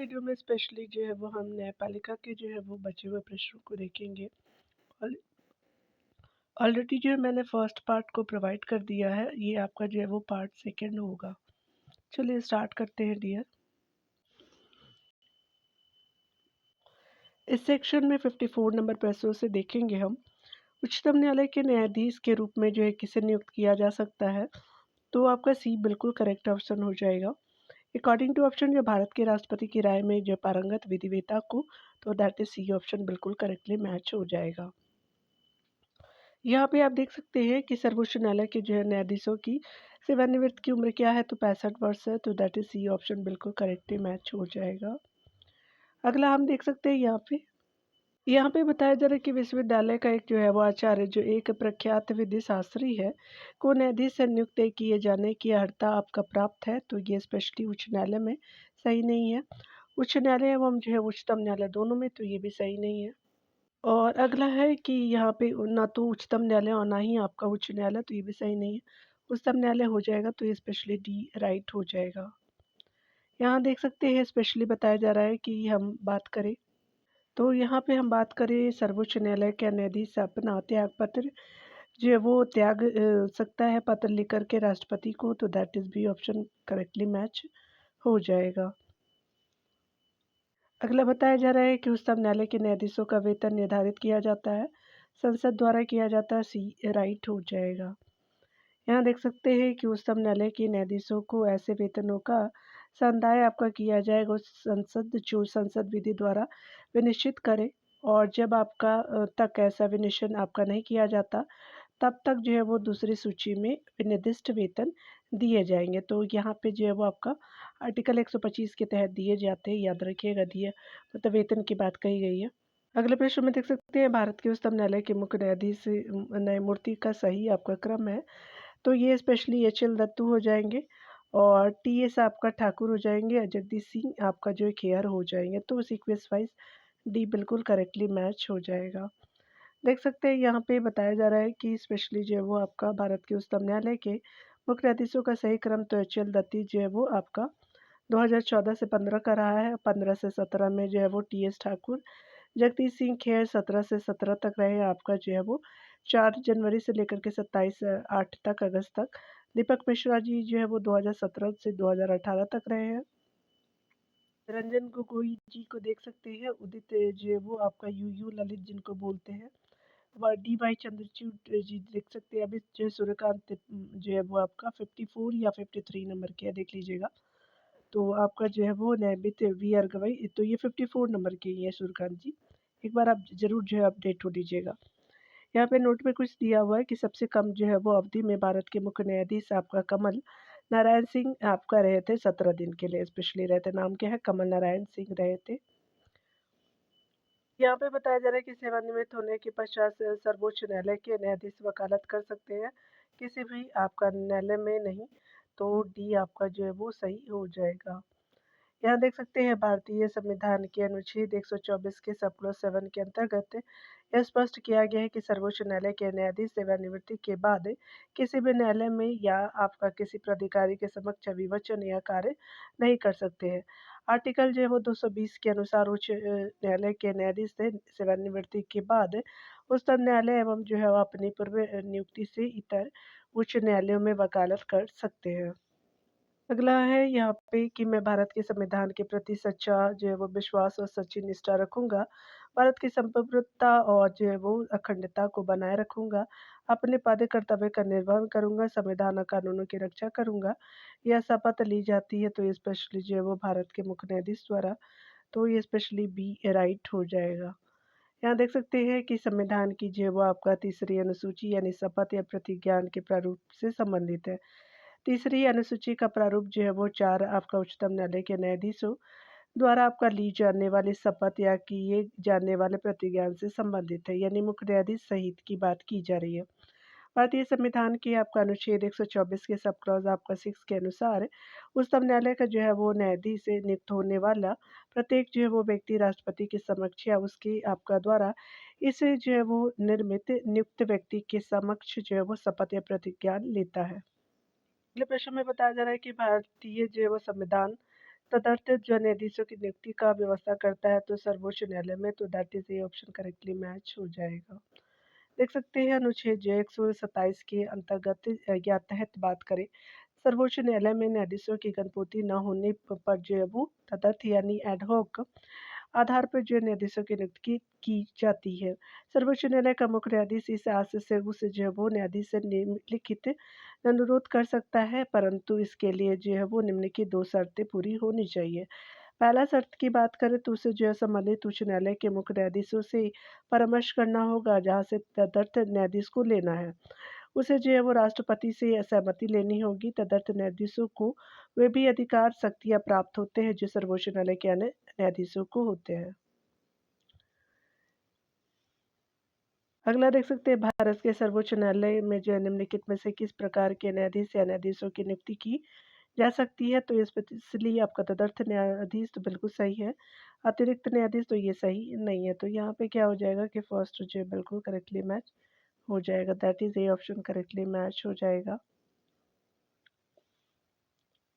Video में specially जो है वो हम न्यायपालिका के जो है वो बचे हुए प्रश्नों को देखेंगे। ऑल ऑलरेडी जो है मैंने फर्स्ट पार्ट को प्रोवाइड कर दिया है, ये आपका जो है वो पार्ट सेकंड होगा। चलिए स्टार्ट करते हैं डियर। इस सेक्शन में 54 नंबर प्रश्नों से देखेंगे हम उच्चतम न्यायालय के न्यायाधीश के रूप में जो है किसे नियुक्त किया जा सकता है। तो आपका सी बिल्कुल करेक्ट ऑप्शन हो जाएगा। अकॉर्डिंग टू ऑप्शन जो भारत के राष्ट्रपति की राय में जो पारंगत विधिवेता को, तो दैट इज सी ऑप्शन बिल्कुल करेक्टली मैच हो जाएगा। यहाँ पे आप देख सकते हैं कि सर्वोच्च न्यायालय के जो है न्यायाधीशों की सेवानिवृत्त की उम्र क्या है, तो 65 वर्ष है, तो दैट इज सी ऑप्शन बिल्कुल करेक्टली मैच हो जाएगा। अगला हम देख सकते हैं यहाँ पे बताया जा रहा है कि विश्वविद्यालय का एक जो है वो आचार्य जो एक प्रख्यात विधि शास्त्री है को न्यायाधीश से नियुक्त किए जाने की अर्हता आपका प्राप्त है, तो ये स्पष्टली उच्च न्यायालय में सही नहीं है। उच्च न्यायालय एवं जो है उच्चतम न्यायालय दोनों में, तो ये भी सही नहीं है। और अगला है कि यहाँ पे ना तो उच्चतम न्यायालय और ना ही आपका उच्च न्यायालय, तो ये भी सही नहीं है। उच्चतम न्यायालय हो जाएगा, तो ये स्पेशली डी राइट हो जाएगा। यहाँ देख सकते हैं स्पेशली बताया जा रहा है कि हम बात करें, तो यहाँ पे हम बात करें सर्वोच्च न्यायालय के न्यायाधीश अपना त्याग पत्र जो है वो त्याग सकता है पत्र लिख करके राष्ट्रपति को, तो that is B option correctly match हो जाएगा। अगला बताया जा रहा है कि उच्चतम न्यायालय के न्यायाधीशों का वेतन निर्धारित किया जाता है, संसद द्वारा किया जाता है, सी राइट हो जाएगा। यहाँ देख सकते हैं कि उच्चतम न्यायालय के न्यायाधीशों को ऐसे वेतनों का संदाय आपका किया जाएगा उस संसद जो संसद विधि द्वारा विनिश्चित करे, और जब आपका तक ऐसा विनिश्चय आपका नहीं किया जाता तब तक जो है वो दूसरी सूची में निर्दिष्ट वेतन दिए जाएंगे। तो यहाँ पे जो है वो आपका आर्टिकल 125 के तहत दिए जाते हैं, याद रखिएगा, दिए मतलब वेतन की बात कही गई है। अगले प्रश्न में देख सकते हैं भारत के उच्चतम न्यायालय के मुख्य न्यायाधीश न्यायमूर्ति का सही आपका क्रम है, तो ये स्पेशली एच.एल. दत्तू हो जाएंगे और टी.एस. आपका ठाकुर हो जाएंगे और जगदीश सिंह आपका जो है खेयर हो जाएंगे, तो सीक्वेंस वाइज डी बिल्कुल करेक्टली मैच हो जाएगा। देख सकते हैं यहाँ पे बताया जा रहा है कि स्पेशली जो है वो आपका भारत के उच्चतम न्यायालय के मुख्य न्यायाधीशों का सही क्रम, तो एच.एल. दत्ती जो है वो आपका 2014 से 15 का रहा है, 15 से 17 में जो है वो टी.एस. ठाकुर, जगदीश सिंह खेर 17 से 17 तक रहे आपका जो है वो 4 जनवरी से लेकर के 27 8 तक अगस्त तक। दीपक मिश्रा जी जो है वो 2017 से 2018 तक रहे हैं। रंजन गोगोई जी को देख सकते हैं, उदित जो है वो आपका यू ललित जिनको बोलते हैं, डी वाई चंद्रचूड जी देख सकते हैं। अभी जो है सूर्यकांत जो है वो आपका 54 या 53 नंबर के है, देख लीजिएगा। तो आपका जो है वो न्यायमित वी आर गवाई, तो ये 54 नंबर के ही है सूर्यकांत जी। एक बार आप जरूर जो है अपडेट हो लीजिएगा। यहाँ पे नोट में कुछ दिया हुआ है कि सबसे कम जो है वो अवधि में भारत के मुख्य न्यायाधीश आपका कमल नारायण सिंह आपका रहे थे 17 दिन के लिए, स्पेशली रहे थे। नाम क्या है? कमल नारायण सिंह रहे थे। यहाँ पे बताया जा रहा है कि सेवानिवृत्त होने के पश्चात सर्वोच्च न्यायालय के न्यायाधीश वकालत कर सकते हैं, किसी भी आपका न्यायालय में नहीं, तो डी आपका जो है वो सही हो जाएगा। यहाँ देख सकते हैं भारतीय संविधान के अनुच्छेद 124 के सब क्लॉज 7 के अंतर्गत यह स्पष्ट किया गया है कि सर्वोच्च न्यायालय के न्यायाधीश सेवानिवृत्ति के बाद किसी भी न्यायालय में या आपका किसी प्राधिकारी के समक्ष अभिवचन या कार्य नहीं कर सकते हैं। आर्टिकल जो है वो 220 के अनुसार उच्च न्यायालय के न्यायाधीश से सेवानिवृत्ति के बाद उच्चतम न्यायालय एवं जो है वो अपनी पूर्व नियुक्ति से इतर उच्च न्यायालयों में वकालत कर सकते हैं। अगला है यहाँ पे कि मैं भारत के संविधान के प्रति सच्चा जो है वो विश्वास और सच्ची निष्ठा रखूंगा, भारत की संप्रभुता और जो है वो अखंडता को बनाए रखूंगा, अपने पद कर्तव्य का निर्वहन करूंगा, संविधान और कानूनों की रक्षा करूंगा। यह शपथ ली जाती है, तो ये स्पेशली जो है वो भारत के मुख्य न्यायाधीश द्वारा, तो ये स्पेशली बी राइट हो जाएगा। यहाँ देख सकते हैं कि संविधान की जो है वो आपका तीसरी अनुसूची यानी शपथ या प्रतिज्ञान के प्रारूप से संबंधित है। तीसरी अनुसूची का प्रारूप जो है वो 4 आपका उच्चतम न्यायालय के न्यायाधीशों द्वारा आपका ली जाने वाली शपथ या किए जाने वाले प्रतिज्ञान से संबंधित है, यानी मुख्य न्यायाधीश सहित की बात की जा रही है। भारतीय संविधान के आपका अनुच्छेद 124 के सब क्लॉज आपका 6 के अनुसार उच्चतम न्यायालय का जो है वो न्यायाधीश से नियुक्त होने वाला प्रत्येक जो है वो व्यक्ति राष्ट्रपति के समक्ष या उसके आपका द्वारा इसे जो है वो निर्मित नियुक्त व्यक्ति के समक्ष जो है वो शपथ या प्रतिज्ञान लेता है। अगले प्रश्न में बताया जा रहा है कि भारतीय जो है वो संविधान तदर्थ जो न्यायाधीशों की नियुक्ति का व्यवस्था करता है तो सर्वोच्च न्यायालय में, तो दैट इज़ ये ऑप्शन करेक्टली मैच हो जाएगा। देख सकते हैं अनुच्छेद जो 127 के अंतर्गत या तहत बात करें, सर्वोच्च न्यायालय में न्यायाधीशों की गणपूर्ति न होने पर जो है वो तदर्थ यानी एड हॉक आधार पर जो है न्यायाधीशों की नियुक्ति की जाती है। सर्वोच्च न्यायालय का मुख्य न्यायाधीश इस आशय से उस जो है वो न्यायाधीश से निम्नलिखित अनुरोध कर सकता है, परंतु इसके लिए जो है वो निम्नलिखित 2 शर्तें पूरी होनी चाहिए। पहला शर्त की बात करें तो उसे जो है संबंधित उच्च न्यायालय के मुख्य न्यायाधीशों से परामर्श करना होगा जहाँ से तदर्थ न्यायाधीश को लेना है। उसे जो है वो राष्ट्रपति से सहमति लेनी होगी। तदर्थ न्यायाधीशों को वे भी अधिकार शक्तियाँ प्राप्त होते हैं जो सर्वोच्च न्यायालय के अन्य न्यायाधीशों को होते हैं। अगला देख सकते हैं भारत के सर्वोच्च न्यायालय में जो है निम्नलिखित में से किस प्रकार के न्यायाधीश या न्यायाधीशों की नियुक्ति की जा सकती है, तो इसलिए आपका तदर्थ न्यायाधीश तो बिल्कुल सही है। अतिरिक्त न्यायाधीश तो ये सही नहीं है, तो यहाँ पे क्या हो जाएगा कि फर्स्ट जो है बिल्कुल करेक्टली मैच हो जाएगा, that is A option correctly match हो जाएगा।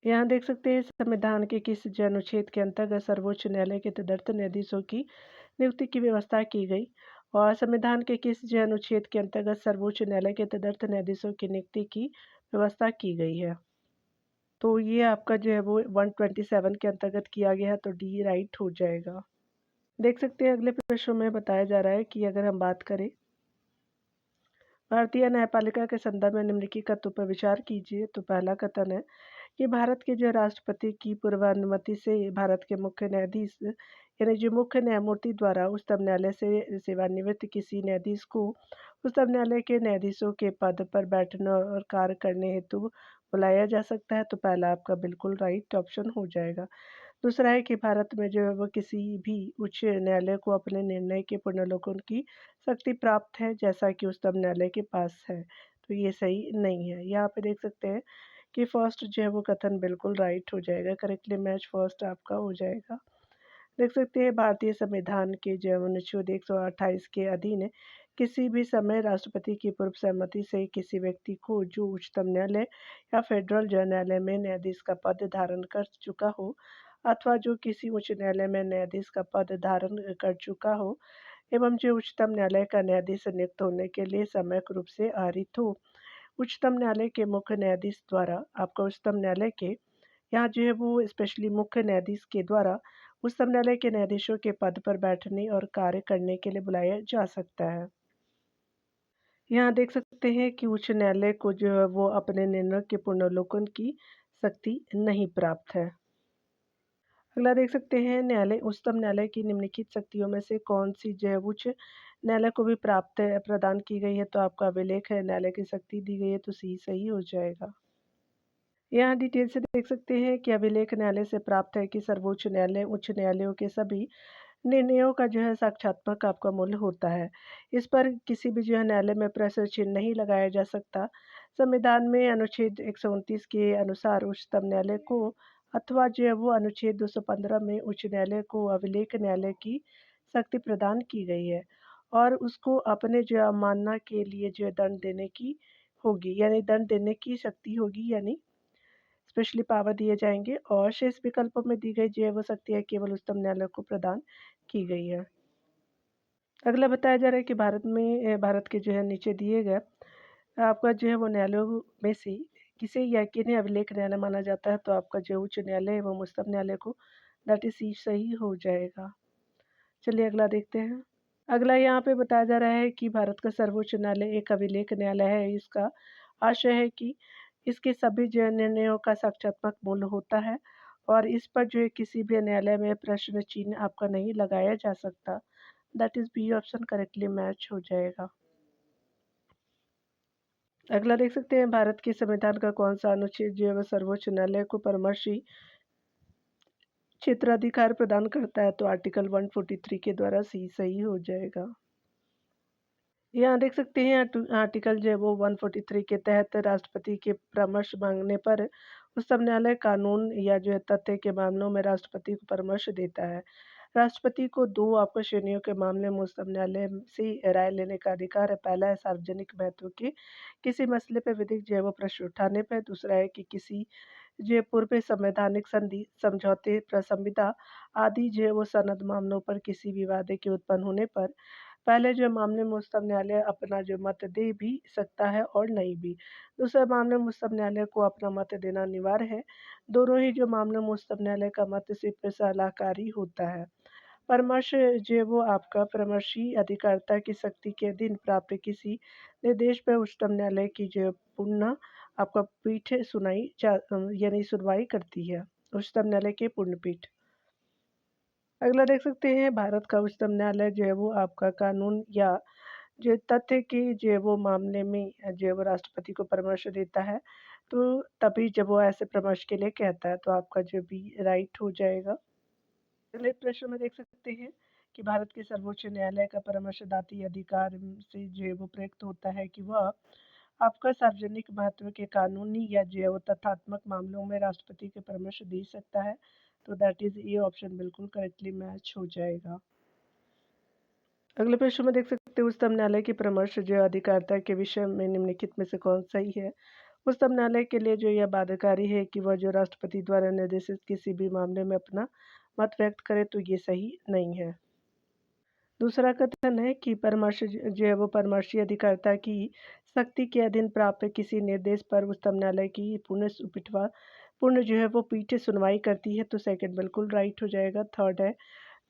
यहाँ देख सकते हैं संविधान के किस जो अनुच्छेद के अंतर्गत सर्वोच्च न्यायालय के तदर्थ न्यायाधीशों की नियुक्ति की व्यवस्था की गई, और संविधान के किस जो अनुच्छेद के अंतर्गत सर्वोच्च न्यायालय के तदर्थ न्यायाधीशों की नियुक्ति की व्यवस्था की गई है। तो ये आपका जो है वो 127 के अंतर्गत किया गया है, तो डी राइट हो जाएगा। देख सकते हैं अगले प्रश्न में बताया जा रहा है कि अगर हम बात करें भारतीय न्यायपालिका के संदर्भ में निम्नलिखित कथनों पर विचार कीजिए। तो पहला कथन है कि भारत के जो राष्ट्रपति की पूर्वानुमति से भारत के मुख्य न्यायाधीश यानी जो मुख्य न्यायमूर्ति द्वारा उच्चतम न्यायालय से सेवानिवृत्त किसी न्यायाधीश को उच्चतम न्यायालय के न्यायाधीशों के पद पर बैठने और कार्य करने हेतु बुलाया जा सकता है। तो पहला आपका बिल्कुल राइट ऑप्शन हो जाएगा। दूसरा है कि भारत में जो है वो किसी भी उच्च न्यायालय को अपने निर्णय के पुनर्लोकन की शक्ति प्राप्त है जैसा कि उच्चतम न्यायालय के पास है, तो ये सही नहीं है। यहाँ पे देख सकते हैं कि फर्स्ट जो है वो कथन बिल्कुल राइट हो जाएगा, करेक्टली मैच फर्स्ट आपका हो जाएगा। देख सकते हैं भारतीय संविधान के जो अनुच्छेद 128 के अधीन किसी भी समय राष्ट्रपति की पूर्व सहमति से किसी व्यक्ति को जो उच्चतम न्यायालय या फेडरल जो न्यायालय में न्यायाधीश का पद धारण कर चुका हो अथवा जो किसी उच्च न्यायालय में न्यायाधीश का पद धारण कर चुका हो एवं जो उच्चतम न्यायालय का न्यायाधीश नियुक्त होने के लिए समयक रूप से आहरित हो, उच्चतम न्यायालय के मुख्य न्यायाधीश द्वारा आपका उच्चतम न्यायालय के यहाँ जो है वो स्पेशली मुख्य न्यायाधीश के द्वारा उच्चतम न्यायालय के न्यायाधीशों के पद पर बैठने और कार्य करने के लिए बुलाया जा सकता है। यहाँ देख सकते हैं कि उच्च न्यायालय को जो है वो अपने निर्णय के पुनर्लोकन की शक्ति नहीं प्राप्त है। अगला देख सकते हैं न्यायालय उच्चतम न्यायालय की निम्नलिखित शक्तियों में से कौन सी जो है उच्च न्यायालय को भी प्राप्त है प्रदान की गई है, तो आपका अभिलेख है न्यायालय की शक्ति दी गई है, तो सी सही हो जाएगा। यहाँ डिटेल से देख सकते हैं कि अभिलेख न्यायालय से प्राप्त है कि सर्वोच्च न्यायालय उच्च न्यायालयों के सभी निर्णयों का जो है साक्षात्मक आपका मूल्य होता है। इस पर किसी भी जो है न्यायालय में प्रश्न चिन्ह नहीं लगाया जा सकता। संविधान में अनुच्छेद 129 के अनुसार उच्चतम न्यायालय को अथवा जो है वो अनुच्छेद 215 में उच्च न्यायालय को अभिलेख न्यायालय की शक्ति प्रदान की गई है और उसको अपने जो है अवमानना के लिए जो है दंड देने की होगी, यानी दंड देने की शक्ति होगी, यानी स्पेशली पावर दिए जाएँगे और शेष विकल्पों में दी गई जो है वो शक्तियाँ केवल उच्चतम न्यायालय को प्रदान की गई है। अगला बताया जा रहा है कि भारत में भारत के जो है नीचे दिए गए आपका जो है वो न्यायालयों में से किसे या किन्हें अभिलेख न्यायालय माना जाता है, तो आपका जो उच्च न्यायालय एवं उच्चतम न्यायालय को दैट इज़ सी सही हो जाएगा। चलिए अगला देखते हैं। अगला यहाँ पे बताया जा रहा है कि भारत का सर्वोच्च न्यायालय एक अभिलेख न्यायालय है। इसका आशय है कि इसके सभी जो है निर्णयों का साक्षात्मक मूल्य होता है और इस पर जो है किसी भी न्यायालय में प्रश्न चिन्ह आपका नहीं लगाया जा सकता। That is B option correctly match हो जाएगा। अगला देख सकते हैं भारत के संविधान का कौन सा अनुच्छेद जो है वह सर्वोच्च न्यायालय को परामर्शी क्षेत्राधिकार प्रदान करता है, तो आर्टिकल 143 के द्वारा सी सही हो जाएगा। यहाँ देख सकते हैं आर्टिकल जो है वो 143 के तहत राष्ट्रपति के परामर्श मांगने पर उच्चतम न्यायालय कानून या जो है तथ्य के मामलों में राष्ट्रपति को परामर्श देता है। राष्ट्रपति को दो आपको श्रेणियों के मामले में उच्चतम न्यायालय से राय लेने का अधिकार है। पहला है सार्वजनिक महत्व के किसी मसले पर विधिक जो है वो प्रश्न उठाने पर, दूसरा है कि किसी जो पूर्व संवैधानिक संधि, समझौते, संविदा आदि जो है वो सनद मामलों पर किसी विवाद के उत्पन्न होने पर पहले जो मामले में उच्चतम न्यायालय अपना जो मत दे भी सकता है और नहीं भी। दूसरे मामले में उच्चतम न्यायालय को अपना मत देना अनिवार्य है। दोनों ही जो मामलों में उच्चतम न्यायालय का मत सिर्फ सलाहकारी होता है। परामर्श जो है वो आपका परामर्शी अधिकारिता की शक्ति के अधीन प्राप्त किसी निर्देश पर उच्चतम न्यायालय की जो पुनः आपका पीठ यानी सुनवाई करती है। उच्चतम न्यायालय की पूर्ण पीठ। अगला देख सकते हैं भारत का उच्चतम न्यायालय जो है वो आपका कानून या जो तथ्य के जो है वो मामले में जो है वो राष्ट्रपति को परामर्श देता है, तो तभी जब वो ऐसे परामर्श के लिए कहता है तो आपका जो भी राइट हो जाएगा। अगले प्रश्न में देख सकते हैं कि भारत के सर्वोच्च न्यायालय का परामर्शदात्री अधिकार से जो है वो प्रयुक्त होता है कि वह आपका सार्वजनिक महत्व के कानूनी या जो है वो तथ्यात्मक मामलों में राष्ट्रपति के परामर्श दे सकता है। तो दैट इज ये ऑप्शन बिल्कुल करेक्टली मैच हो जाएगा। अगले प्रश्न में देख सकते हैं उच्चतम न्यायालय की परामर्श जो अधिकारिता के विषय में निम्नलिखित में से कौन सही है। उच्चतम न्यायालय के लिए जो यह बाध्यकारी है कि वह जो राष्ट्रपति द्वारा निर्देशित किसी भी मामले में अपना मत व्यक्त करे, तो ये सही नहीं है। दूसरा कथन है कि परामर्श जो है वो परामर्शी अधिकारिता की शक्ति के अधीन प्राप्त किसी निर्देश पर उच्चतम न्यायालय की पूर्ण जो है वो पीठ सुनवाई करती है, तो सेकंड बिल्कुल राइट हो जाएगा। थर्ड है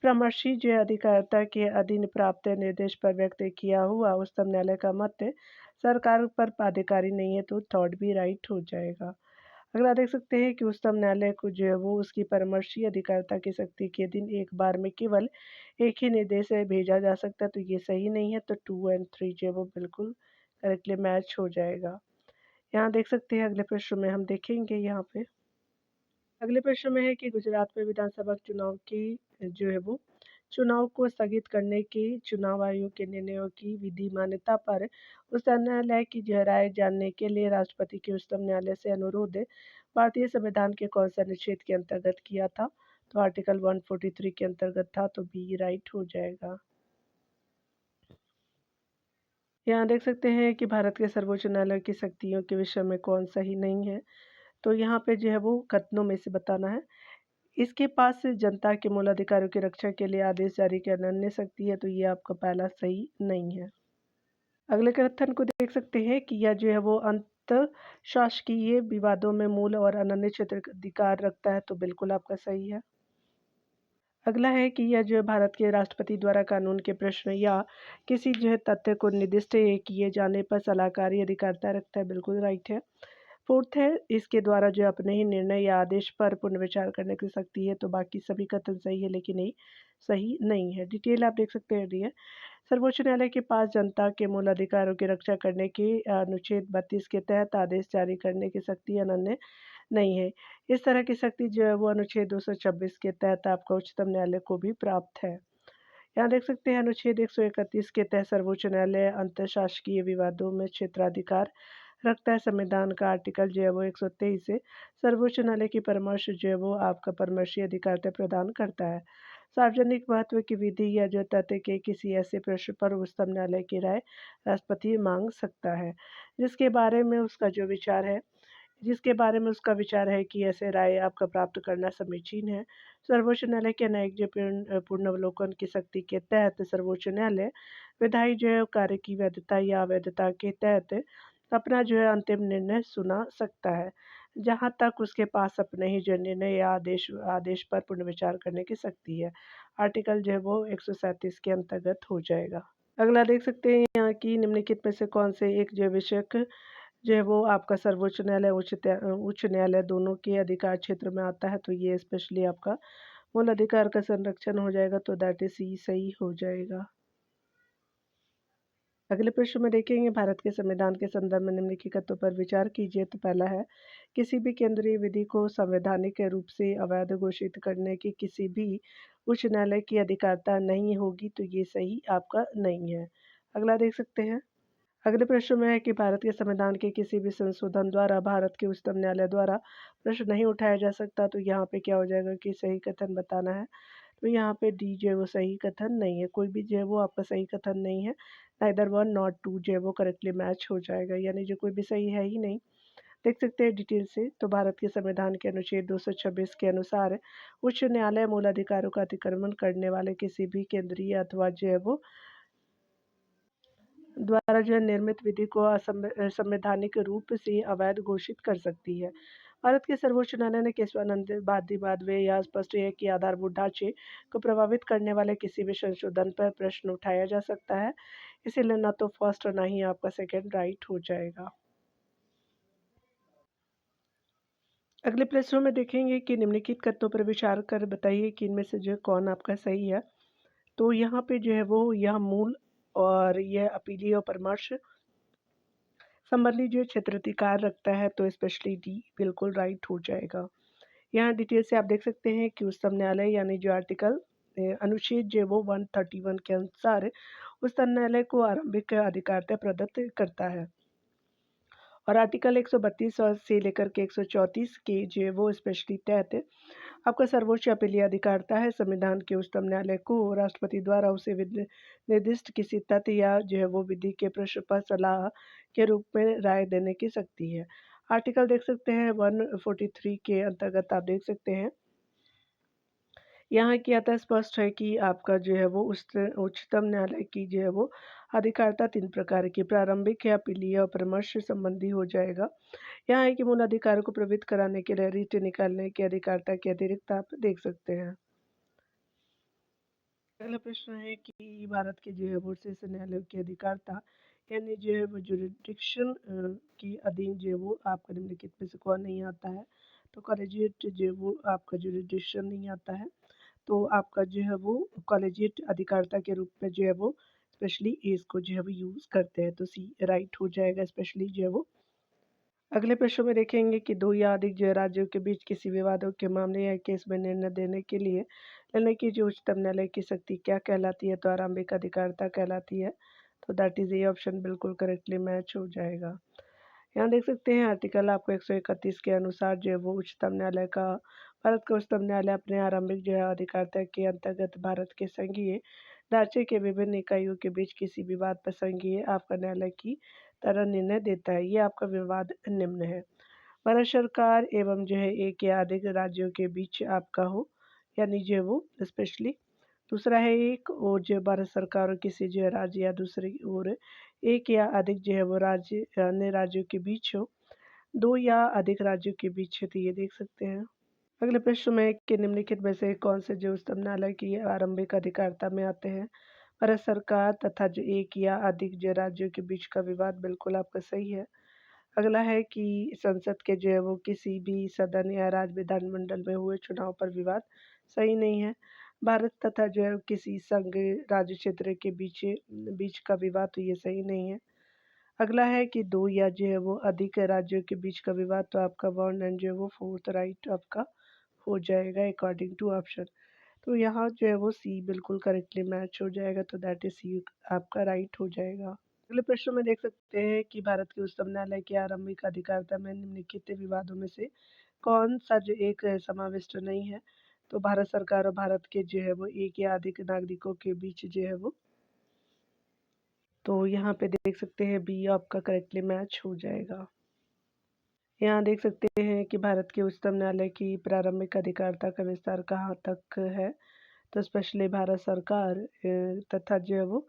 परामर्शी जो है अधिकारिता के अधीन प्राप्त निर्देश पर व्यक्त किया हुआ उच्चतम न्यायालय का मत सरकार पर बाध्यकारी नहीं है, तो थर्ड भी राइट हो जाएगा। अगला देख सकते हैं कि उच्चतम न्यायालय को जो है वो उसकी परामर्शी अधिकारिता की शक्ति के दिन एक बार में केवल एक ही निर्देश भेजा जा सकता है, तो ये सही नहीं है। तो 2 एंड 3 जो है वो बिल्कुल करेक्टली मैच हो जाएगा। यहाँ देख सकते हैं अगले प्रश्न में हम देखेंगे यहाँ पे अगले प्रश्न में है कि गुजरात में विधानसभा चुनाव की जो है वो चुनाव को स्थगित करने के चुनाव आयोग के निर्णयों की विधि मान्यता पर उच्चतम न्यायालय की जो राय जानने के लिए राष्ट्रपति के उच्चतम न्यायालय से अनुरोध भारतीय संविधान के कौन सा अनुच्छेद के अंतर्गत किया था। तो आर्टिकल 143 के अंतर्गत था, तो बी राइट हो जाएगा। यहाँ देख सकते हैं कि भारत के सर्वोच्च न्यायालय की शक्तियों के विषय में कौन सही नहीं है। तो यहाँ पे जो है वो कथनों में से बताना है। इसके पास जनता के मूल अधिकारों की रक्षा के लिए आदेश जारी की अनन्य शक्ति है, तो ये आपका पहला सही नहीं है। अगले कथन को देख सकते हैं कि यह जो है वो अंत शासकीय विवादों में मूल और अनन्य क्षेत्राधिकार रखता है, तो बिल्कुल आपका सही है। अगला है कि यह जो है भारत के राष्ट्रपति द्वारा कानून के प्रश्न या किसी जो है तथ्य को निर्दिष्ट किए जाने पर सलाहकारी अधिकारिता रखता है, बिल्कुल राइट है। फोर्थ है इसके द्वारा जो अपने ही निर्णय या आदेश पर पुनर्विचार करने की शक्ति है, तो बाकी सभी कथन सही है लेकिन ये सही नहीं है। डिटेल आप देख सकते हैं डी सर्वोच्च न्यायालय के पास जनता के मूल अधिकारों की रक्षा करने के अनुच्छेद 32 के तहत आदेश जारी करने की शक्ति अनन्य नहीं है। इस तरह की शक्ति जो है वो अनुच्छेद 226 के तहत आपका उच्चतम न्यायालय को भी प्राप्त है। यहाँ देख सकते हैं अनुच्छेद 131 के तहत सर्वोच्च न्यायालय अंतरशासकीय विवादों में क्षेत्राधिकार रखता है। संविधान का आर्टिकल जो है वो 123 से सर्वोच्च न्यायालय की परामर्श जो है वो आपका परामर्शी अधिकारिता प्रदान करता है। सार्वजनिक महत्व की विधि या जो तथ्य के किसी ऐसे प्रश्न पर उच्चतम न्यायालय की राय राष्ट्रपति मांग सकता है, जिसके बारे में उसका जो विचार है जिसके बारे में उसका विचार है कि ऐसे राय आपका प्राप्त करना समीचीन है। सर्वोच्च न्यायालय के न्यायिक जो पुनर्वलोकन की शक्ति के तहत सर्वोच्च न्यायालय विधायी जो है कार्य की वैधता या अवैधता के तहत अपना जो है अंतिम निर्णय सुना सकता है, जहाँ तक उसके पास अपने ही जो निर्णय या आदेश आदेश पर पुनर्विचार करने की शक्ति है। आर्टिकल जो है वो 137 के अंतर्गत हो जाएगा। अगला देख सकते हैं यहाँ की निम्नलिखित में से कौन से एक जो विषयक जो है वो आपका सर्वोच्च न्यायालय उच्च न्यायालय दोनों के अधिकार क्षेत्र में आता है, तो ये स्पेशली आपका मूल अधिकार का संरक्षण हो जाएगा, तो दैट इज सी सही हो जाएगा। अगले प्रश्न में देखेंगे भारत के संविधान के संदर्भ में निम्नलिखित तथ्यों पर विचार कीजिए। तो पहला है किसी भी केंद्रीय विधि को संवैधानिक रूप से अवैध घोषित करने की किसी भी उच्च न्यायालय की अधिकारता नहीं होगी, तो ये सही आपका नहीं है। अगला देख सकते हैं अगले प्रश्न में है कि भारत के संविधान के किसी भी संशोधन द्वारा भारत के उच्चतम न्यायालय द्वारा प्रश्न नहीं उठाया जा सकता, तो यहाँ पे क्या हो जाएगा कि सही कथन बताना है। तो यहाँ पे डी जो है वो सही कथन नहीं है, कोई भी जो है वो आपका सही कथन नहीं है। नाइदर वन नॉट टू जो है वो करेक्टली मैच हो जाएगा, यानी जो कोई भी सही है ही नहीं। देख सकते हैं डिटेल से। तो भारत के संविधान के अनुच्छेद 226 के अनुसार उच्च न्यायालय मूल अधिकारों का अतिक्रमण करने वाले किसी भी केंद्रीय अथवा जो है वो द्वारा जो है निर्मित विधि को असंवैधानिक रूप से अवैध घोषित कर सकती है। भारत के सर्वोच्च न्यायालय ने केशवानंद बाद में यह स्पष्ट है कि आधारभूत ढांचे को प्रभावित करने वाले किसी भी संशोधन पर प्रश्न उठाया जा सकता है। इसीलिए ना तो फर्स्ट और ना ही आपका सेकंड राइट हो जाएगा। अगले प्रश्नों में देखेंगे कि निम्नलिखित कथनों पर विचार कर बताइए कि इनमें से जो है कौन आपका सही है। तो यहाँ पे जो है वो यह मूल और यह अपीलीय और परामर्श संबंधी जो क्षेत्राधिकार रखता है, तो स्पेशली डी बिल्कुल राइट हो जाएगा। यहाँ डिटेल से आप देख सकते हैं कि उच्चतम न्यायालय यानी जो आर्टिकल अनुच्छेद जो है वो 131 के अनुसार उच्चतम न्यायालय को आरंभिक अधिकारिता प्रदत्त करता है। और आर्टिकल 132 और से लेकर के 134 के जो है वो स्पेशली तहत आपका सर्वोच्च अपीलीय अधिकारिता है। संविधान के उच्चतम न्यायालय को राष्ट्रपति द्वारा उसे निर्दिष्ट किसी तथ्य या जो है वो विधि के प्रश्न पर सलाह के रूप में राय देने की शक्ति है। आर्टिकल देख सकते हैं 143 के अंतर्गत आप देख सकते हैं यहाँ किया था स्पष्ट है कि आपका जो है वो उच्चतम न्यायालय की जो है वो अधिकारिता 3 प्रकार की प्रारंभिक है, अपीलीय और परामर्श संबंधी हो जाएगा। यहाँ है कि मूल अधिकारों को प्रवृत्त कराने के लिए रिट निकालने की अधिकारिता के अतिरिक्त आप देख सकते हैं। अगला प्रश्न है कि भारत के जो है वो शीर्ष न्यायालय की अधिकारिता यानी जो है वो जुरिडिक्शन की अधीन जो है वो आपका निम्नलिखित में से कौन नहीं आता है। तो कॉलेजिएट जो है वो आपका जुरिडिक्शन नहीं आता है। तो आपका जो है वो कॉलेजिएट अधिकारिता के रूप में जो है वो स्पेशली एज को जो है वो यूज़ करते हैं। तो सी राइट हो जाएगा स्पेशली जो है वो। अगले प्रश्न में देखेंगे कि दो या अधिक जो है राज्यों के बीच किसी विवादों के मामले या केस में निर्णय देने के लिए निर्णय की जो उच्चतम न्यायालय की शक्ति क्या कहलाती है। तो आरंभिक अधिकारिता कहलाती है। तो दैट इज ये ऑप्शन बिल्कुल करेक्टली मैच हो जाएगा। यहाँ देख सकते हैं आर्टिकल आपको 131 के अनुसार जो है वो उच्चतम न्यायालय का भारत का उच्चतम न्यायालय अपने आरंभिक जो है अधिकारिता के अंतर्गत भारत के संघीय ढांचे के विभिन्न इकाइयों के बीच किसी विवाद पर संघीय आपका न्यायालय की तरह निर्णय देता है। ये आपका विवाद निम्न है। भारत सरकार एवं जो है एक या अधिक राज्यों के बीच आपका हो यानी जो है वो स्पेशली। दूसरा है एक और जो भारत सरकार और किसी जो है राज्य या दूसरी ओर एक या अधिक जो है वो राज्य अन्य राज्यों के बीच हो। दो या अधिक राज्यों के बीच है। तो ये देख सकते हैं। अगले प्रश्न में कि निम्नलिखित में से कौन से जो उच्चतम न्यायालय की आरंभिक अधिकारिता में आते हैं। भारत सरकार तथा जो एक या अधिक जो राज्यों के बीच का विवाद बिल्कुल आपका सही है। अगला है कि संसद के जो है वो किसी भी सदन या राज्य विधानमंडल में हुए चुनाव पर विवाद सही नहीं है। भारत तथा जो है किसी संघ राज्य क्षेत्र के बीच बीच का विवाद तो ये सही नहीं है। अगला है कि दो या जो है वो अधिक राज्यों के बीच का विवाद तो आपका वन एंड जो है वो फोर्थ राइट आपका हो जाएगा अकॉर्डिंग टू ऑप्शन। तो यहाँ जो है वो सी बिल्कुल करेक्टली मैच हो जाएगा। तो दैट इज सी आपका राइट हो जाएगा। अगले प्रश्न में देख सकते हैं कि भारत के उच्चतम न्यायालय की आरंभिक अधिकारिता में निम्नलिखित विवादों में से कौन सा जो एक समाविष्ट नहीं है। तो भारत सरकार और भारत के जो है वो एक या अधिक नागरिकों के बीच जो है वो। तो यहाँ पे देख सकते हैं बी आपका करेक्टली मैच हो जाएगा। यहाँ देख सकते हैं कि भारत के उच्चतम न्यायालय की प्रारंभिक अधिकारिता का विस्तार कहाँ तक है। तो स्पेशली भारत सरकार तथा जो है वो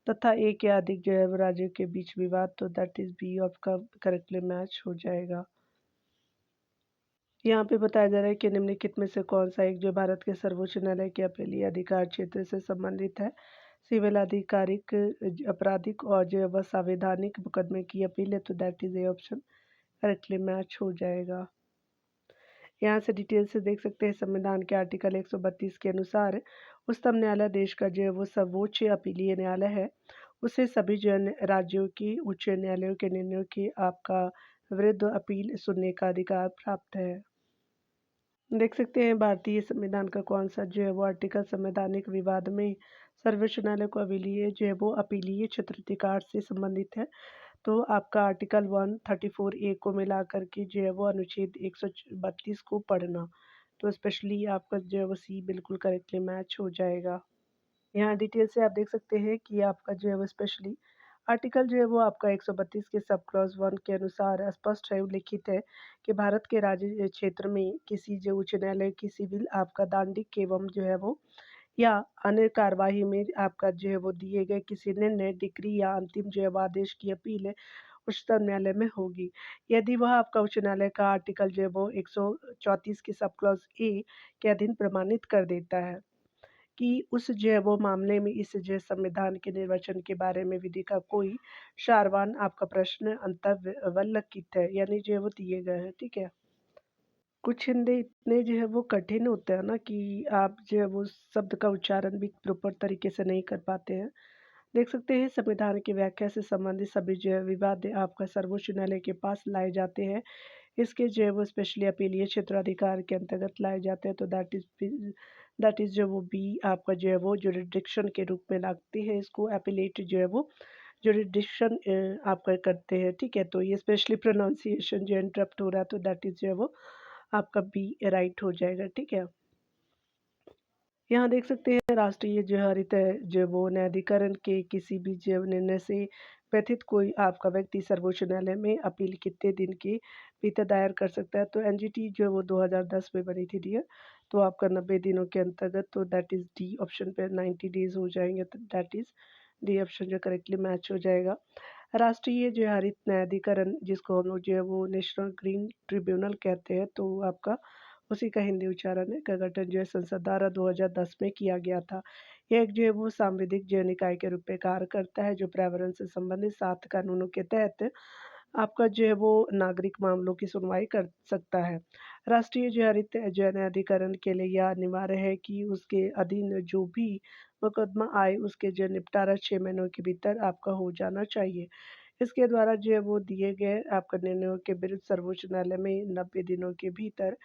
तथा एक या अधिक जो है वो राज्यों के बीच विवाद। तो दैट इज बी आपका करेक्टली मैच हो जाएगा। यहाँ पे बताया जा रहा है कि निम्नलिखित में से कौन सा एक जो भारत के सर्वोच्च न्यायालय के अपीलीय अधिकार क्षेत्र से संबंधित है। सिविल आधिकारिक आपराधिक और जो है वह संवैधानिक मुकदमे की अपील है। तो that is A option correctly match हो जाएगा। यहाँ से डिटेल से देख सकते हैं संविधान के आर्टिकल 132 के अनुसार उच्चतम न्यायालय देश का जो है वो सर्वोच्च अपीलीय न्यायालय है। उसे सभी जो राज्यों की उच्च न्यायालयों के निर्णयों की आपका विरुद्ध अपील सुनने का अधिकार प्राप्त है। देख सकते हैं भारतीय संविधान का कौन सा जो है वो आर्टिकल संवैधानिक विवाद में सर्वोच्च न्यायालय को अपीलीय जो है वो अपीलीय क्षेत्राधिकार से संबंधित है। तो आपका आर्टिकल 134 ए को मिला करके जो है वो अनुच्छेद 132 को पढ़ना। तो स्पेशली आपका जो है वो सी बिल्कुल करेक्टली मैच हो जाएगा। यहाँ डिटेल से आप देख सकते हैं कि आपका जो है वो स्पेशली आर्टिकल जो है वो आपका 132 के सब क्लॉज 1 के अनुसार स्पष्ट है, उल्लिखित है कि भारत के राज्य क्षेत्र में किसी जो उच्च न्यायालय की सिविल आपका दांडिक एवं जो है वो या अन्य कार्यवाही में आपका जो है वो दिए गए किसी निर्णय, डिक्री या अंतिम जो है वो आदेश की अपील उच्चतम न्यायालय में होगी। यदि वह आपका उच्च न्यायालय का आर्टिकल जो है वो 134 के सब क्लॉज ए के अधीन प्रमाणित कर देता है कि उस जो है वो मामले में इस जो है संविधान के निर्वचन के बारे में विधि का कोई सारवान आपका प्रश्न अंतर्वल्लकित है, यानी जो है वो दिए गए हैं, ठीक है। कुछ हिंदी इतने जो है वो कठिन होते हैं ना कि आप जो है वो शब्द का उच्चारण भी प्रॉपर तरीके से नहीं कर पाते हैं। देख सकते हैं संविधान की व्याख्या से संबंधित सभी जो है विवाद आपका सर्वोच्च न्यायालय के पास लाए जाते हैं। इसके जो है वो स्पेशली अपीलीय क्षेत्राधिकार के अंतर्गत लाए जाते हैं, तो दैट इज़ जो वो बी आपका जो है वो जुरिडिक्शन के रूप में लगती है। इसको अपीलेट जो है वो जुरिडिक्शन आपका करते हैं, ठीक है। तो ये स्पेशली प्रोनाउंसिएशन जो इंटरप्ट हो रहा है, तो दैट इज़ जो है वो आपका बी राइट हो जाएगा, ठीक है। यहाँ देख सकते हैं राष्ट्रीय जो हरित जो वो न्यायाधिकरण के किसी भी जो निर्णय से व्यथित कोई आपका व्यक्ति सर्वोच्च न्यायालय में अपील कितने दिन के भीतर दायर कर सकता है। तो एनजीटी जो है वो 2010 में बनी थी डियर, तो आपका 90 दिनों के अंतर्गत, तो दैट इज़ डी ऑप्शन पे 90 डेज हो जाएंगे, तो दैट इज़ डी ऑप्शन जो करेक्टली मैच हो जाएगा। राष्ट्रीय जो है हरित न्यायाधिकरण जिसको हम लोग जो है वो नेशनल ग्रीन ट्रिब्यूनल कहते हैं, तो आपका उसी का हिंदी उच्चारण है, का गठन जो है संसद द्वारा 2010 में किया गया था। यह एक जो है वो सांविधिक जो निकाय के रूप में कार्य करता है, जो पर्यावरण से संबंधित 7 कानूनों के तहत आपका जो है वो नागरिक मामलों की सुनवाई कर सकता है। राष्ट्रीय जो हरित जो है न्यायाधिकरण के लिए यह अनिवार्य है कि उसके अधीन जो भी मुकदमा आए उसके जो निपटारा 6 महीनों के भीतर आपका हो जाना चाहिए। इसके द्वारा जो है वो दिए गए आपका निर्णयों के विरुद्ध सर्वोच्च न्यायालय में 90 दिनों के भीतर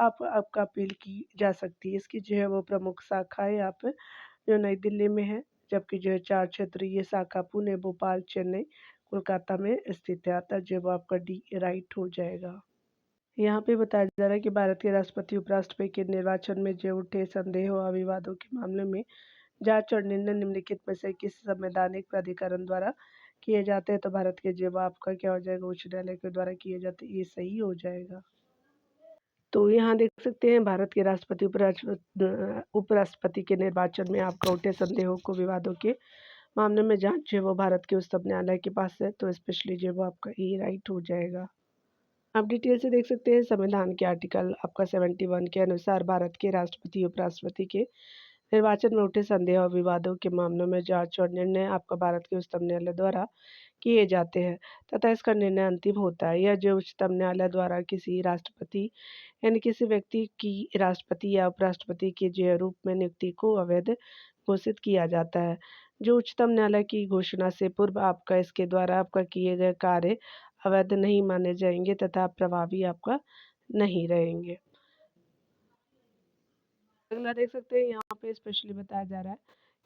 आपका अपील की जा सकती है। इसकी जो है वो प्रमुख शाखाएँ आप जो नई दिल्ली में है, जबकि जो है 4 क्षेत्रीय शाखा पुणे, भोपाल, चेन्नई, कोलकाता में स्थित है। अतः जो है वो आपका डी राइट हो जाएगा। यहाँ पे बताया जा रहा है कि भारत के राष्ट्रपति, उपराष्ट्रपति के निर्वाचन में जो उठे संदेह और विवादों के मामले में जांच और निर्णय निम्नलिखित में से किस संवैधानिक प्राधिकरण द्वारा किए जाते हैं। तो भारत के जो आपका क्या हो जाएगा, उच्च न्यायालय के द्वारा किए जाते हैं, ये सही हो जाएगा। तो यहाँ देख सकते हैं भारत के राष्ट्रपति, उपराष्ट्रपति के निर्वाचन में आपका उठे संदेहों को विवादों के मामले में जांच जो है वो भारत के उच्चतम न्यायालय के पास है, तो स्पेशली जो है वो आपका ए राइट हो जाएगा। आप डिटेल से देख सकते हैं संविधान के आर्टिकल आपका 71 के अनुसार भारत के राष्ट्रपति, उपराष्ट्रपति के निर्वाचन में उठे संदेह और विवादों के मामलों में जांच और निर्णय आपका भारत के उच्चतम न्यायालय द्वारा किए जाते हैं तथा इसका निर्णय अंतिम होता है। यह जो उच्चतम न्यायालय द्वारा किसी राष्ट्रपति यानी किसी व्यक्ति की राष्ट्रपति या उपराष्ट्रपति के जो रूप में नियुक्ति को अवैध घोषित किया जाता है। जो उच्चतम न्यायालय की घोषणा से पूर्व आपका इसके द्वारा आपका किए गए कार्य अवैध नहीं माने जाएंगे तथा प्रभावी आपका नहीं रहेंगे। अगला देख सकते हैं यहाँ पे स्पेशली बताया जा रहा है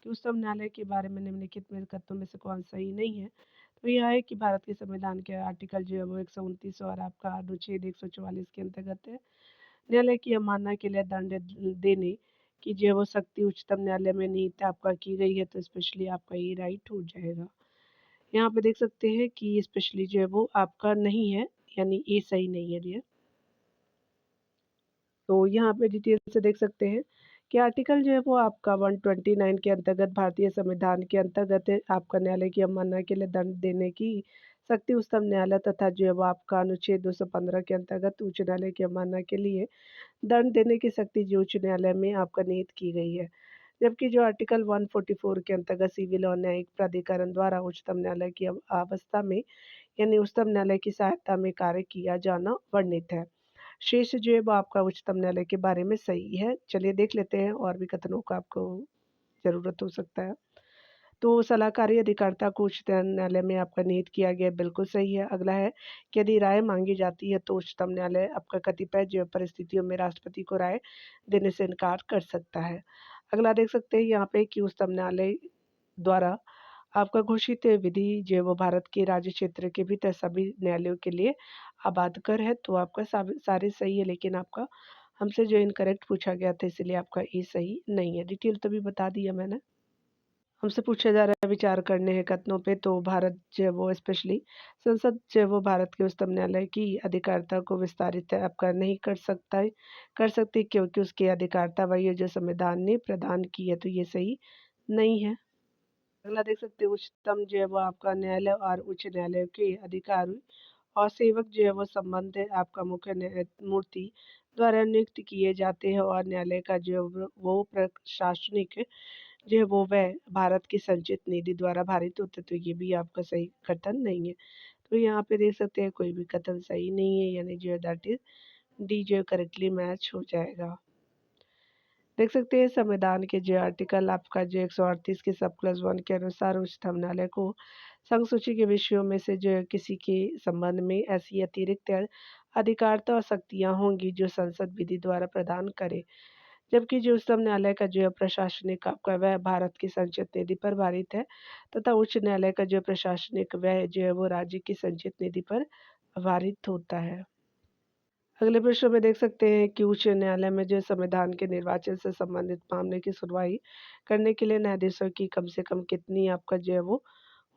कि उच्चतम न्यायालय के बारे में निम्नलिखित में कथनों में से कौन सही नहीं है। तो यह है कि भारत के संविधान के आर्टिकल जो है वो 129 और आपका अनुच्छेद 144 के अंतर्गत है। न्यायालय की अवमानना के लिए दंड देने की जो है वो शक्ति उच्चतम न्यायालय में निहित आपका की गई है, तो स्पेशली आपका ये राइट हो जाएगा। यहाँ पे देख सकते हैं कि स्पेशली जो है वो आपका नहीं है, यानी ये सही नहीं है डियर। तो यहाँ पे डिटेल से देख सकते हैं कि आर्टिकल जो है वो आपका 129 के अंतर्गत भारतीय संविधान के अंतर्गत आपका न्यायालय की अवमानना के लिए दंड देने की शक्ति उच्चतम न्यायालय तथा जो है वो आपका अनुच्छेद 215 के अंतर्गत उच्च न्यायालय की अवमानना के लिए दंड देने की शक्ति जो उच्च न्यायालय में आपका निहित की गई है। जबकि जो आर्टिकल 144 के अंतर्गत सिविल और न्यायिक प्राधिकरण द्वारा उच्चतम न्यायालय की अवस्था में यानी उच्चतम न्यायालय की सहायता में कार्य किया जाना वर्णित है। शेष जो है वो आपका उच्चतम न्यायालय के बारे में सही है। चलिए देख लेते हैं और भी कथनों का आपको ज़रूरत हो सकता है। तो सलाहकारी अधिकारिता को उच्चतम न्यायालय में आपका निहित किया गया बिल्कुल सही है। अगला है कि यदि राय मांगी जाती है तो उच्चतम न्यायालय आपका कतिपय जो परिस्थितियों में राष्ट्रपति को राय देने से इनकार कर सकता है। अगला देख सकते हैं यहाँ पे कि उच्चतम न्यायालय द्वारा आपका घोषित विधि जो है वो भारत के राज्य क्षेत्र के भीतर सभी न्यायालयों के लिए आबादकर है, तो आपका सारे सही है, लेकिन आपका हमसे जो इनकरेक्ट पूछा गया था इसलिए आपका ये सही नहीं है। डिटेल तो भी बता दिया मैंने। हमसे पूछा जा रहा है विचार करने हैं कथनों पे, तो भारत जो है वो स्पेशली संसद जो है वो भारत के उच्चतम न्यायालय की अधिकारिता को विस्तारित आपका नहीं कर सकती, क्योंकि उसकी अधिकारिता वही है जो संविधान ने प्रदान की है, तो ये सही नहीं है। अगला देख सकते हैं, उच्चतम जो है वो आपका न्यायालय और उच्च न्यायालय के अधिकारी और सेवक जो है वो संबंध आपका मुख्य न्यायमूर्ति द्वारा नियुक्त किए जाते हैं, और न्यायालय का जो है वो प्रशासनिक जो है वो वह भारत की संचित निधि द्वारा भारित होते, तो ये भी आपका सही कथन नहीं है। तो यहाँ पे देख सकते हैं कोई भी कथन सही नहीं है, यानी जो है दैट इज डी जो करेक्टली मैच हो जाएगा। देख सकते हैं संविधान के जो आर्टिकल आपका जो 138 के सब क्लास 1 के अनुसार उच्चतम न्यायालय को संघ सूची के विषयों में से जो है किसी के संबंध में ऐसी अतिरिक्त अधिकारिता और शक्तियां होंगी जो संसद विधि द्वारा प्रदान करे, जबकि जो उच्चतम न्यायालय का जो प्रशासनिक आपका वह भारत की संचित निधि पर भारित है, तथा उच्च न्यायालय का जो प्रशासनिक वह जो है वो राज्य की संचित निधि पर भारित होता है। अगले प्रश्न में देख सकते हैं कि उच्च न्यायालय में जो संविधान के निर्वाचन से संबंधित मामले की सुनवाई करने के लिए न्यायाधीशों की कम से कम कितनी आपका जो है वो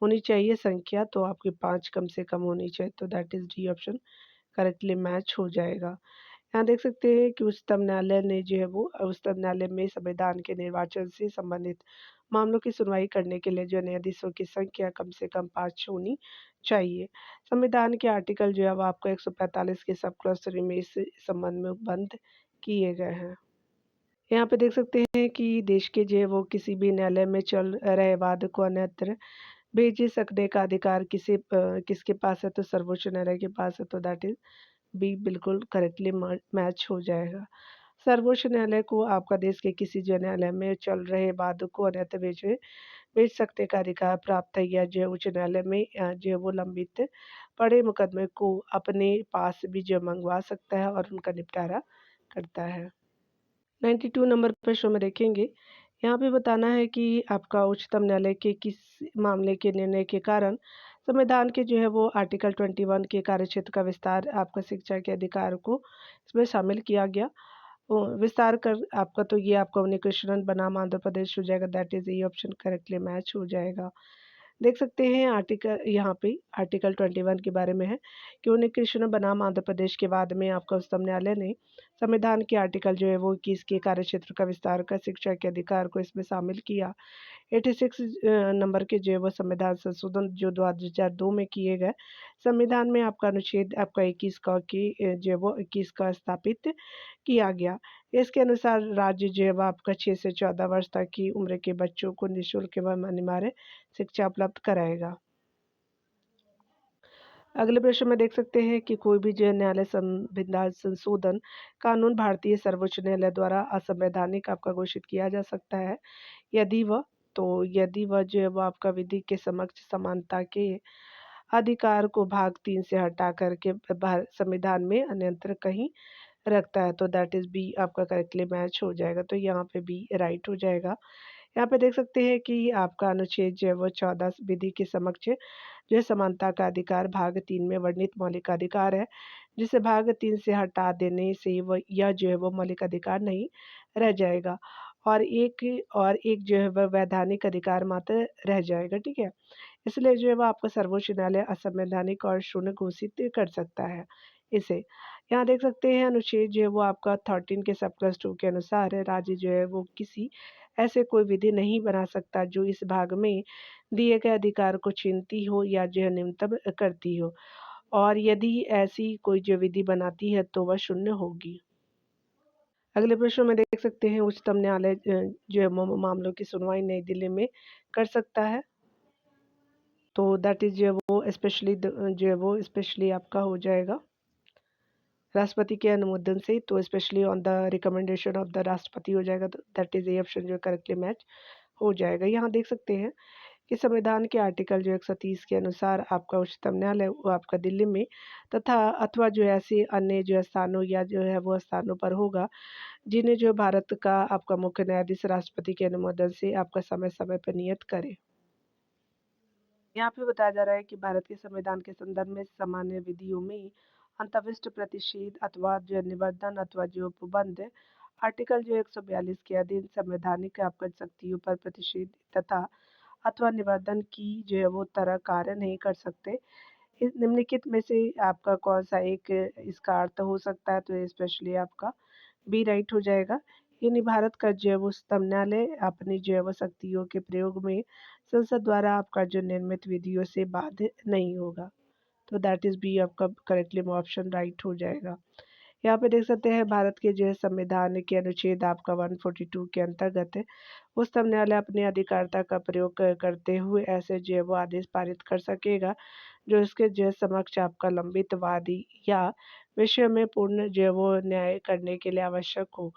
होनी चाहिए संख्या, तो आपकी 5 कम से कम होनी चाहिए, तो that is D option correctly match हो जाएगा। यहाँ देख सकते हैं कि उच्चतम न्यायालय ने जो है वो उच्चतम न्यायालय में संविधान के निर्वाचन से संबंधित मामलों की सुनवाई करने के लिए जो न्यायाधीशों की संख्या कम से कम 5 होनी चाहिए। संविधान के आर्टिकल जो है वो आपको 145 के सब क्लॉज 3 में इस संबंध में बंद किए गए हैं। यहाँ पे देख सकते हैं कि देश के जो है वो किसी भी न्यायालय में चल रहे वाद को अन्यत्र भेज सकने का अधिकार किसके पास है, तो सर्वोच्च न्यायालय के पास है, तो दैट इज बी बिल्कुल करेक्टली मैच हो जाएगा। सर्वोच्च न्यायालय को आपका देश के किसी जो न्यायालय में चल रहे वादों को अन्यत्र भेज सकने का अधिकार प्राप्त है, या जो उच्च न्यायालय में जो है वो लंबित पड़े मुकदमे को अपने पास भी जो मंगवा सकता है और उनका निपटारा करता है। 92 नंबर प्रश्न में देखेंगे, यहाँ पे बताना है कि आपका उच्चतम न्यायालय के किस मामले के निर्णय के कारण संविधान के जो है वो आर्टिकल 21 के कार्यक्षेत्र का विस्तार आपका शिक्षा के अधिकार को इसमें शामिल किया गया। विस्तार कर आपका, तो ये आपका उन्नीकृष्णन बनाम आंध्र प्रदेश हो जाएगा, दैट इज ये ऑप्शन करेक्टली मैच हो जाएगा। देख सकते हैं आर्टिकल यहाँ पे आर्टिकल 21 के बारे में है कि उन्नीकृष्ण बनाम आंध्र प्रदेश के बाद में आपका उच्चतम न्यायालय ने संविधान के आर्टिकल जो है वो 21 के कार्यक्षेत्र का विस्तार कर शिक्षा के अधिकार को इसमें शामिल किया। 86 नंबर के जो है वो संविधान संशोधन जो 2002 में किए गए, संविधान में आपका अनुच्छेद आपका 21 का जो है वो 21 का स्थापित किया गया। इसके अनुसार राज्य जो है वो आपका 6 से 14 वर्ष तक की उम्र के बच्चों को निःशुल्क एवं अनिवार्य शिक्षा उपलब्ध कराएगा। अगले प्रश्न में देख सकते हैं कि कोई भी जो न्यायालय संविधान संशोधन कानून भारतीय सर्वोच्च न्यायालय द्वारा असंवैधानिक आपका घोषित किया जा सकता है, यदि वह यदि वह जो है वो आपका विधि के समक्ष समानता के अधिकार को भाग 3 से हटा करके संविधान में अन्यत्र कहीं रखता है, तो दैट इज बी आपका करेक्टली मैच हो जाएगा, तो यहाँ पे बी राइट हो जाएगा। यहाँ पे देख सकते हैं कि आपका अनुच्छेद जो है वो 14 विधि के समक्ष जो है समानता का अधिकार भाग 3 में वर्णित मौलिक अधिकार है, जिसे भाग 3 से हटा देने से वह यह जो है वो मौलिक अधिकार नहीं रह जाएगा, और एक जो है वह वैधानिक अधिकार मात्र रह जाएगा, ठीक है। इसलिए जो है वो आपका सर्वोच्च न्यायालय असंवैधानिक और शून्य घोषित कर सकता है इसे। यहाँ देख सकते हैं अनुच्छेद जो है वो आपका 13 के सब क्लास 2 के अनुसार है, राज्य जो है वो किसी ऐसे कोई विधि नहीं बना सकता जो इस भाग में दिए गए अधिकार को छीनती हो या जो है न्यूनतम करती हो, और यदि ऐसी कोई जो विधि बनाती है तो वह शून्य होगी। अगले प्रश्न में देख सकते हैं उच्चतम न्यायालय जो है मामलों की सुनवाई नई दिल्ली में कर सकता है, तो दैट इज जो है वो स्पेशली आपका हो जाएगा राष्ट्रपति के अनुमोदन से, तो specially on the recommendation of the राष्ट्रपति हो जाएगा, तो दैट इज ए ऑप्शन जो करेक्टली मैच हो जाएगा। यहाँ देख सकते हैं कि संविधान के आर्टिकल जो 130 के अनुसार आपका उच्चतम न्यायालय वो आपका दिल्ली में तथा अथवा जो है ऐसे अन्य जो स्थानों या जो है वो स्थानों पर होगा जिन्हें जो भारत का आपका मुख्य न्यायाधीश राष्ट्रपति के अनुमोदन से आपका समय समय पर नियत करे। यहाँ पे बताया जा रहा है कि भारत के संविधान के संदर्भ में सामान्य विधियों में अंतर्विष्ट प्रतिषेध अथवा जो निवर्तन अथवा जो उपबंध आर्टिकल जो 142 के अधीन संवैधानिक आपका शक्तियों पर प्रतिषेध तथा अथवा निवर्तन की जो है वो तरह कार्य नहीं कर सकते। इस निम्नलिखित में से आपका कौन-सा एक इसका अर्थ हो सकता है? तो ये स्पेशली आपका बी राइट हो जाएगा। यानी भारत का जैव स्तंभनालय अपनी जैव शक्तियों के प्रयोग में संसद द्वारा आपका जो निर्मित विधियों से बाधित नहीं होगा। तो दैट इज़ बी आपका करेक्टली ऑप्शन राइट हो जाएगा। यहाँ पे देख सकते हैं भारत के जो है संविधान के अनुच्छेद आपका 142 के अंतर्गत है, उच्चतम न्यायालय अपनी अधिकारिता का प्रयोग करते हुए ऐसे जैव आदेश पारित कर सकेगा जो इसके जज समक्ष आपका लंबित वादी या विषय में पूर्ण जैव न्याय करने के लिए आवश्यक हो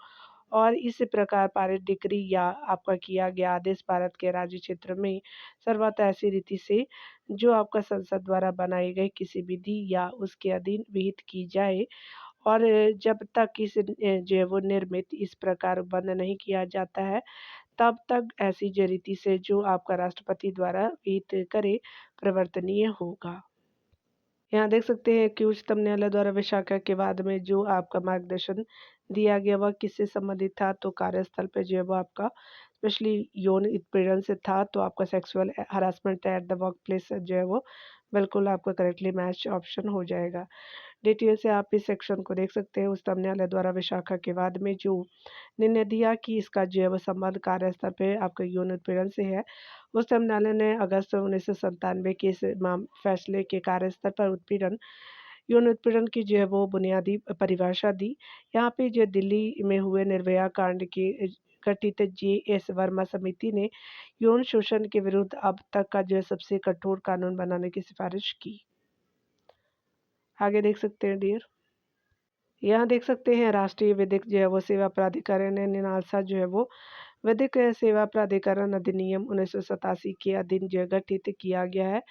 और इस प्रकार पारित डिक्री या आपका किया गया आदेश भारत के राज्य क्षेत्र में सर्वत्र ऐसी रीति से जो आपका संसद द्वारा बनाई गई किसी विधि या उसके अधीन विहित की जाए और जब तक इस जैव निर्मित इस प्रकार बंद नहीं किया जाता है तब तक ऐसी रीति से जो आपका राष्ट्रपति द्वारा विहित करे प्रवर्तनीय होगा। यहाँ देख सकते हैं कि उच्चतम न्यायालय द्वारा विशाखा के बाद में जो आपका मार्गदर्शन दिया गया वह किससे संबंधित था? तो कार्यस्थल पे जो है वो आपका स्पेशली यौन उत्पीड़न से था। तो आपका sexual harassment at the work place जो है वो बिल्कुल आपका करेक्टली मैच ऑप्शन हो जाएगा। डिटेल से आप इस सेक्शन को देख सकते हैं। उच्चतम न्यायालय द्वारा विशाखा के बाद में जो निर्णय दिया कि इसका जो है वो संबंध कार्यस्थल पे आपका यौन उत्पीड़न से है। उच्चतम न्यायालय ने अगस्त 1997 के इस फैसले के कार्यस्थल पर उत्पीड़न यौन उत्पीड़न की जो है वो बुनियादी परिभाषा दी। यहाँ पे जो दिल्ली में हुए निर्भया कांड के गठित जे.एस. वर्मा समिति ने यौन शोषण के विरुद्ध अब तक का जो है सबसे कठोर कानून बनाने की सिफारिश की। आगे देख सकते हैं डियर। यहाँ देख सकते हैं राष्ट्रीय विधिक जो है वो सेवा प्राधिकरण ने निनालसा जो है वो विधिक सेवा प्राधिकरण अधिनियम 1987 के अधीन जो है गठित किया गया है।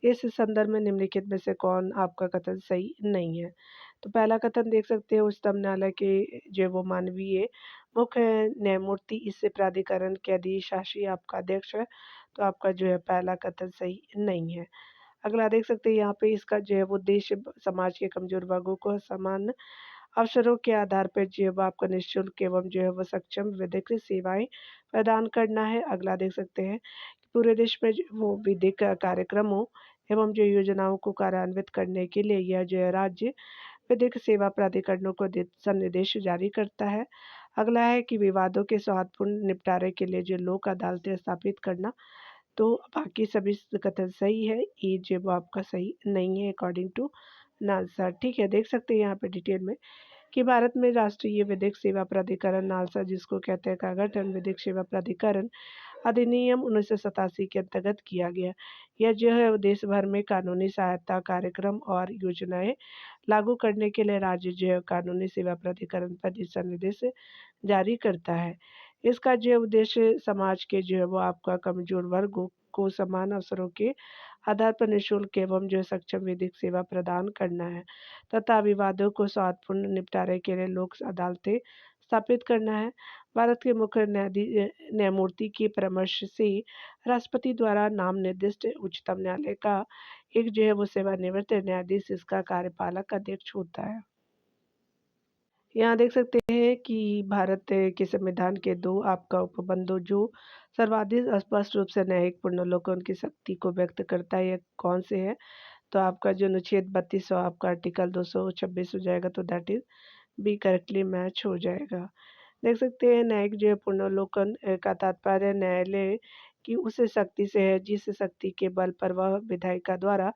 इस संदर्भ में निम्नलिखित में से कौन आपका कथन सही नहीं है? तो पहला कथन देख सकते हैं उच्चतम न्यायालय के जो है वो मानवीय मुख्य न्यायमूर्ति इस प्राधिकरण के अधिशासी आपका अध्यक्ष है। तो आपका जो है पहला कथन सही नहीं है। अगला देख सकते हैं यहाँ पे इसका जो है वो उद्देश्य समाज के कमजोर वर्गों को समान अवसरों के आधार पर जो है वो आपको निःशुल्क एवं जो है वो सक्षम विधिक सेवाएं प्रदान करना है। अगला देख सकते हैं कि पूरे देश में जो वो विधिक कार्यक्रमों एवं जो योजनाओं को कार्यान्वित करने के लिए यह जो है राज्य विधिक सेवा प्राधिकरणों को दिशा निर्देश जारी करता है। अगला है कि विवादों के सौहार्दपूर्ण निपटारे के लिए जो लोक अदालतें स्थापित करना। तो बाकी सभी कथन सही है, ये जो वो आपका सही नहीं है अकॉर्डिंग टू नालसा। ठीक है, देख सकते हैं यहाँ पे डिटेल में कि भारत में राष्ट्रीय विधिक सेवा प्राधिकरण नालसा जिसको कहते हैं का गठन विधिक सेवा प्राधिकरण अधिनियम 1987 के अंतर्गत किया गया। यह जो है देश भर में कानूनी सहायता कार्यक्रम और योजनाएं लागू करने के लिए राज्य जो है कानूनी सेवा प्राधिकरण पर दिशा निर्देश जारी करता है। इसका जो उद्देश्य समाज के जो है वो आपका कमजोर वर्गों को समान अवसरों के आधार पर निःशुल्क एवं जो सक्षम विधिक सेवा प्रदान करना है तथा विवादों को सौहार्दपूर्ण निपटारे के लिए लोक अदालतें स्थापित करना है। भारत के मुख्य न्यायमूर्ति के परामर्श से राष्ट्रपति द्वारा नाम निर्दिष्ट उच्चतम न्यायालय का एक जो है वो सेवानिवृत्त न्यायाधीश इसका कार्यपालक अध्यक्ष होता है। यहाँ देख सकते हैं कि भारत के संविधान के दो आपका उपबंधों जो सर्वाधिक स्पष्ट रूप से न्यायिक पुनर्विलोकन की शक्ति को व्यक्त करता है, ये कौन से है? तो आपका जो अनुच्छेद 32 आपका आर्टिकल 226 हो जाएगा। तो that is B correctly match हो जाएगा। देख सकते हैं न्यायिक जो है पुनर्विलोकन का तात्पर्य न्यायालय की उस शक्ति से है जिस शक्ति के बल पर वह विधायिका द्वारा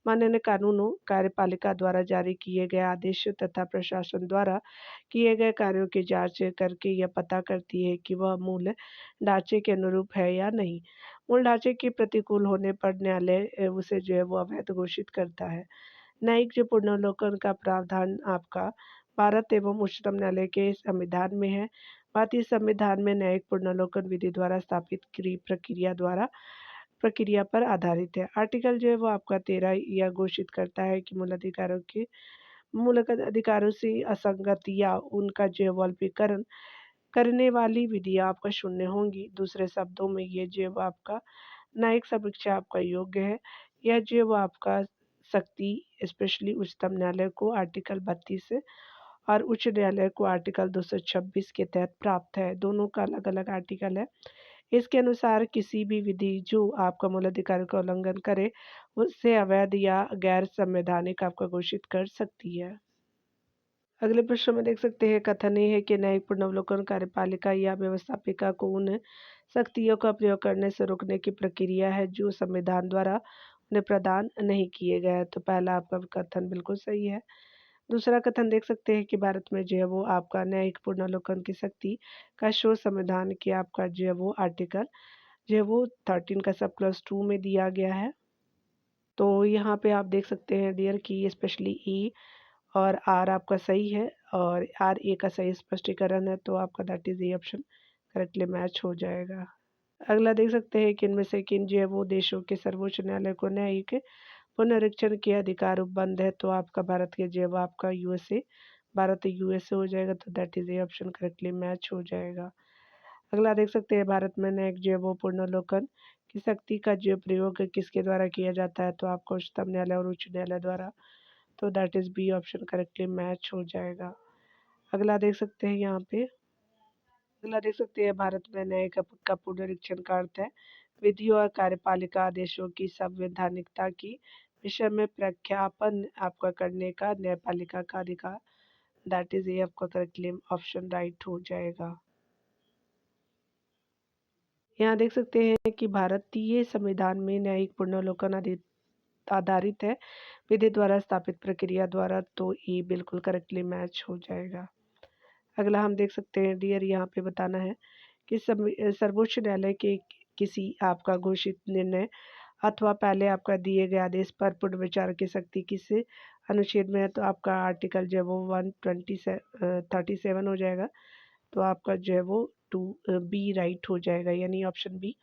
माननीय कानूनों कार्यपालिका द्वारा जारी किए गए आदेश तथा प्रशासन द्वारा किए गए कार्यों की जांच करके यह पता करती है कि वह मूल ढांचे के अनुरूप है या नहीं। मूल ढांचे के प्रतिकूल होने पर न्यायालय उसे जो है वो अवैध घोषित करता है। न्यायिक जो पुनर्विलोकन का प्रावधान आपका भारत एवं उच्चतम न्यायालय के संविधान में है। भारतीय संविधान में न्यायिक पुनर्विलोकन विधि द्वारा स्थापित प्रक्रिया पर आधारित है। आर्टिकल जो है वो आपका 13 यह घोषित करता है कि मूलगत अधिकारों से असंगत या उनका जो है वो अल्पीकरण करने वाली विधियां आपका शून्य होंगी। दूसरे शब्दों में ये जो है वो आपका न्यायिक समीक्षा आपका योग्य है। यह जो है वो आपका शक्ति स्पेशली उच्चतम न्यायालय को आर्टिकल 32 और उच्च न्यायालय को आर्टिकल 226 के तहत प्राप्त है। दोनों का अलग अलग आर्टिकल है। इसके अनुसार किसी भी विधि जो आपका मूलाधिकार का उल्लंघन करे, उससे अवैध या गैर संवैधानिक आपका घोषित कर सकती है। अगले प्रश्न में देख सकते हैं, कथन ये है कि न्यायिक पुनर्वलोकन कार्यपालिका या व्यवस्थापिका को उन शक्तियों का प्रयोग करने से रोकने की प्रक्रिया है जो संविधान द्वारा उन्हें प्रदान नहीं किए गए। तो पहला आपका कथन बिल्कुल सही है। दूसरा कथन देख सकते हैं कि भारत में जो है वो आपका न्यायिक पुनर्वलोकन की शक्ति का शोध संविधान के आपका जो है वो आर्टिकल जो है वो 13 का सब क्लॉज 2 में दिया गया है। तो यहाँ पे आप देख सकते हैं डियर कि स्पेशली ई और आर आपका सही है और आर ए का सही स्पष्टीकरण है, तो आपका that is A option correctly match हो जाएगा। अगला देख सकते हैं कि इनमें से किन जो है वो देशों के सर्वोच्च न्यायालय को न्यायिक पुनरीक्षण के अधिकार उपबंध है। तो आपका भारत के जो है वो आपका यूएसए, भारत यूएसए हो जाएगा, तो that is A option correctly match हो जाएगा। अगला देख सकते हैं भारत में न्यायिक जो है वो पुनर्वलोकन की शक्ति का जो प्रयोग किसके द्वारा किया जाता है। तो आपको उच्चतम न्यायालय और उच्च न्यायालय द्वारा, तो that is B option correctly match हो जाएगा। अगला देख सकते हैं यहाँ पे, अगला देख सकते हैं भारत में न्यायिक का पुनरीक्षण का अर्थ है विधियों और कार्यपालिका आदेशों की संवैधानिकता की विषय में प्रख्यापन आपका करने का न्यायपालिका का अधिकार। दैट इज ए आपका करेक्टली ऑप्शन राइट हो जाएगा। यहाँ देख सकते हैं कि भारतीय संविधान में न्यायिक पुनर्वलोकन आधारित है विधि द्वारा स्थापित प्रक्रिया द्वारा, तो ये बिल्कुल करेक्टली मैच हो जाएगा। अगला हम देख सकते हैं डियर, यहाँ पे बताना है कि सर्वोच्च न्यायालय के किसी आपका घोषित निर्णय अथवा पहले आपका दिए गए आदेश पर पुनर्विचार की शक्ति किस अनुच्छेद में है। तो आपका आर्टिकल जो है वो 137 हो जाएगा, तो आपका जो है वो 2 बी राइट हो जाएगा, यानी ऑप्शन बी।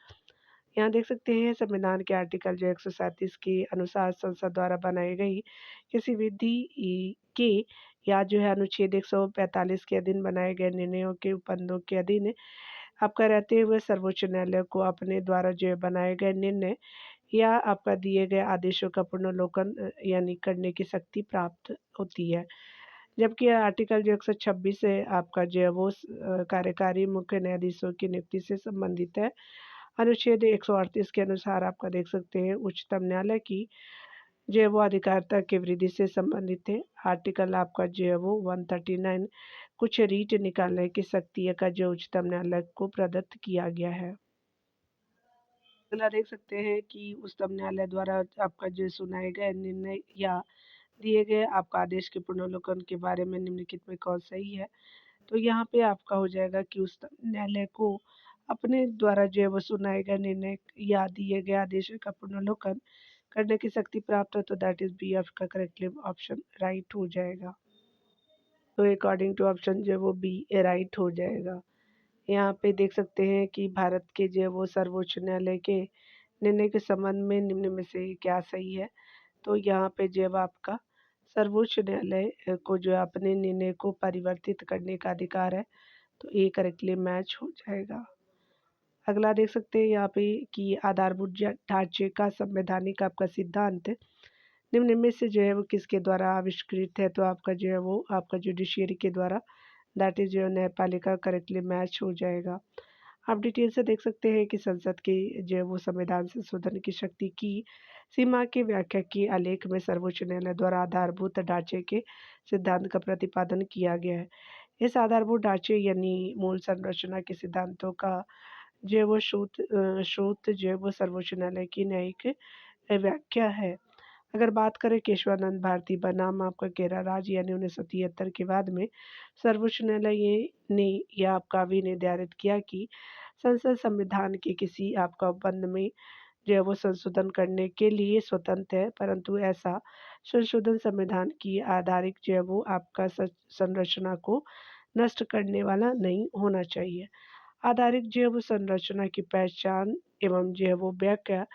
यहाँ देख सकते हैं संविधान के आर्टिकल जो 137 के अनुसार संसद द्वारा बनाई गई किसी विधि के या जो है अनुच्छेद 145 के अधीन बनाए गए निर्णयों के उपबंधों के अधीन आपका रहते हुए सर्वोच्च न्यायालय को अपने द्वारा जो है बनाए गए निर्णय या आपका दिए गए आदेशों का पुनर्वलोकन यानी करने की शक्ति प्राप्त होती है। जबकि आर्टिकल जो 126 है आपका जो है वो कार्यकारी मुख्य न्यायाधीशों की नियुक्ति से संबंधित है। अनुच्छेद 138 के अनुसार आपका देख सकते हैं उच्चतम न्यायालय की जो है वो अधिकारिता की वृद्धि से संबंधित है। आर्टिकल आपका जो है वो 139 कुछ रीट निकालने की शक्ति का जो उच्चतम न्यायालय को प्रदत्त किया गया है। अगला देख सकते हैं कि उच्चतम न्यायालय द्वारा आपका जो सुनाए गए निर्णय या दिए गए आपका आदेश के पुनर्वलोकन के बारे में निम्नलिखित में कौन सही है। तो यहाँ पे आपका हो जाएगा कि उच्चतम न्यायालय को अपने द्वारा जो है वो सुनाए गए निर्णय या दिए गए आदेश का पुनर्वलोकन करने की शक्ति प्राप्त हो, तो दैट इज बी आपका करेक्टली ऑप्शन राइट हो जाएगा। तो अकॉर्डिंग टू ऑप्शन जो है वो बी राइट हो जाएगा। यहाँ पे देख सकते हैं कि भारत के जो है वो सर्वोच्च न्यायालय के निर्णय के संबंध में निम्न में से क्या सही है। तो यहाँ पे जो है आपका सर्वोच्च न्यायालय को जो है अपने निर्णय को परिवर्तित करने का अधिकार है, तो ये करेक्टली मैच हो जाएगा। अगला देख सकते हैं यहाँ पे कि आधारभूत ढांचे का संवैधानिक आपका सिद्धांत निम्न में से जो है वो किसके द्वारा आविष्कृत है। तो आपका जो है वो आपका जुडिशियरी के द्वारा, दैट इज जो न्यायपालिका करेक्टली मैच हो जाएगा। आप डिटेल से देख सकते हैं कि संसद के जो है वो संविधान संशोधन की शक्ति की सीमा की व्याख्या की आलेख में सर्वोच्च न्यायालय द्वारा आधारभूत ढांचे के सिद्धांत का प्रतिपादन किया गया है। इस आधारभूत ढांचे यानी मूल संरचना के सिद्धांतों का जो है वो स्रोत जो है वो सर्वोच्च न्यायालय की न्यायिक व्याख्या है। अगर बात करें केशवानंद भारती बनाम आपका केरल राज्य यानी 1973 के बाद में सर्वोच्च न्यायालय ने यह आपका भी निर्धारित किया कि संसद संविधान के किसी आपका उपबंध में जो है वो संशोधन करने के लिए स्वतंत्र है, परंतु ऐसा संशोधन संविधान की आधारिक जो है वो आपका संरचना को नष्ट करने वाला नहीं होना चाहिए। आधारिक जो है वो संरचना की पहचान एवं जो है वो व्याख्या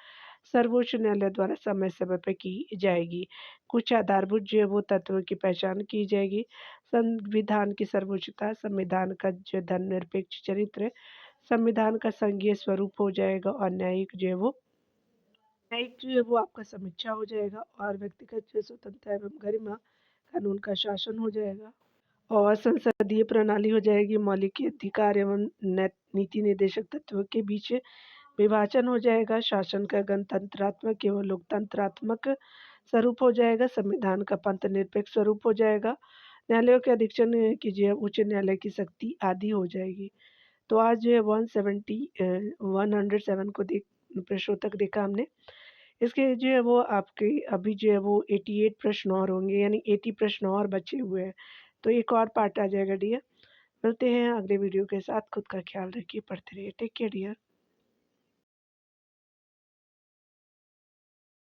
सर्वोच्च न्यायालय द्वारा समय समय पर की जाएगी। कुछ आधारभूत जो है वो तत्वों की पहचान की जाएगी। संविधान की सर्वोच्चता, संविधान का जो धर्मनिरपेक्ष चरित्र, संविधान का संघीय स्वरूप हो जाएगा और न्यायिक जो है वो आपका समीक्षा हो जाएगा और व्यक्तिगत जो स्वतंत्रता एवं गरिमा कानून का शासन हो जाएगा। और संसदीय प्रणाली हो जाएगी, मौलिक अधिकार एवं नीति निर्देशक तत्वों के बीच विभाजन हो जाएगा, शासन का गणतंत्रात्मक एवं लोकतंत्रात्मक स्वरूप हो जाएगा, संविधान का पंथ निरपेक्ष स्वरूप हो जाएगा, न्यायालयों के अधीक्षण कीजिए उच्च न्यायालय की शक्ति आदि हो जाएगी। तो आज जो है 107 को प्रश्नों तक देखा हमने। इसके जो है वो आपके अभी जो है वो 88 प्रश्न और होंगे, यानी 80 प्रश्न और बचे हुए हैं। तो एक और पार्ट आ जाएगा डियर। मिलते हैं अगले वीडियो के साथ। खुद का ख्याल रखिए, पढ़ते रहिए। Take care dear.